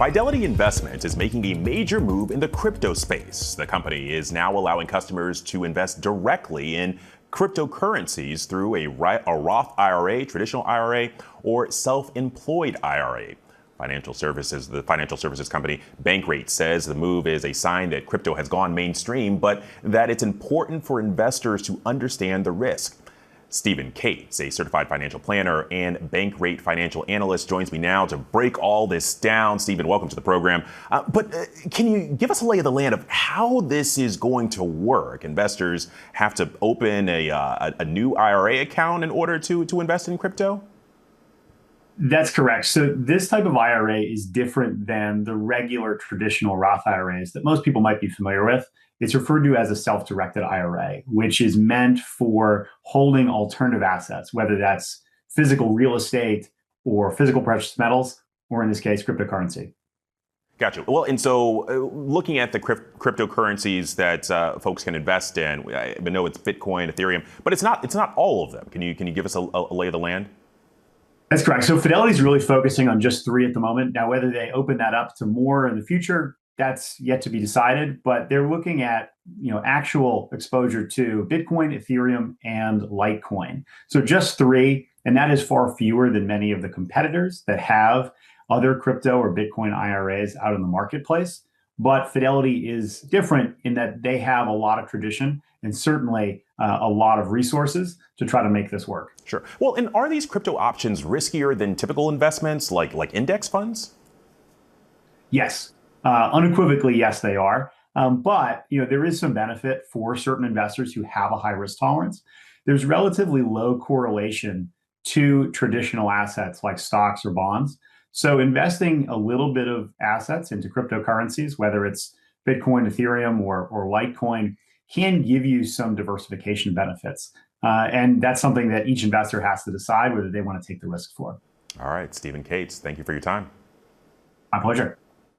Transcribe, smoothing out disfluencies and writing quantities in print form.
Fidelity Investments is making a major move in the crypto space. The company is now allowing customers to invest directly in cryptocurrencies through a Roth IRA, traditional IRA, or self-employed IRA. The financial services company Bankrate says the move is a sign that crypto has gone mainstream, but that it's important for investors to understand the risk. Stephen Cates, a certified financial planner and Bankrate financial analyst, joins me now to break all this down. Stephen, welcome to the program. But can you give us a lay of the land of how this is going to work? Investors have to open a new IRA account in order to invest in crypto? That's correct. So this type of IRA is different than the regular traditional Roth IRAs that most people might be familiar with. It's referred to as a self-directed IRA, which is meant for holding alternative assets, whether that's physical real estate or physical precious metals, or in this case, cryptocurrency. Gotcha. Well, and so looking at the cryptocurrencies that folks can invest in, I know it's Bitcoin, Ethereum, but it's not all of them. Can you give us a lay of the land? That's correct. So Fidelity is really focusing on just 3 at the moment. Now, whether they open that up to more in the future, that's yet to be decided. But they're looking at actual exposure to Bitcoin, Ethereum, and Litecoin. So just 3, and that is far fewer than many of the competitors that have other crypto or Bitcoin IRAs out in the marketplace. But Fidelity is different in that they have a lot of tradition and certainly a lot of resources to try to make this work. Sure. Well, and are these crypto options riskier than typical investments like index funds? Yes, unequivocally, yes, they are. But there is some benefit for certain investors who have a high risk tolerance. There's relatively low correlation to traditional assets like stocks or bonds. So investing a little bit of assets into cryptocurrencies, whether it's Bitcoin, Ethereum, or Litecoin, can give you some diversification benefits. And that's something that each investor has to decide whether they want to take the risk for. All right, Stephen Cates, thank you for your time. My pleasure.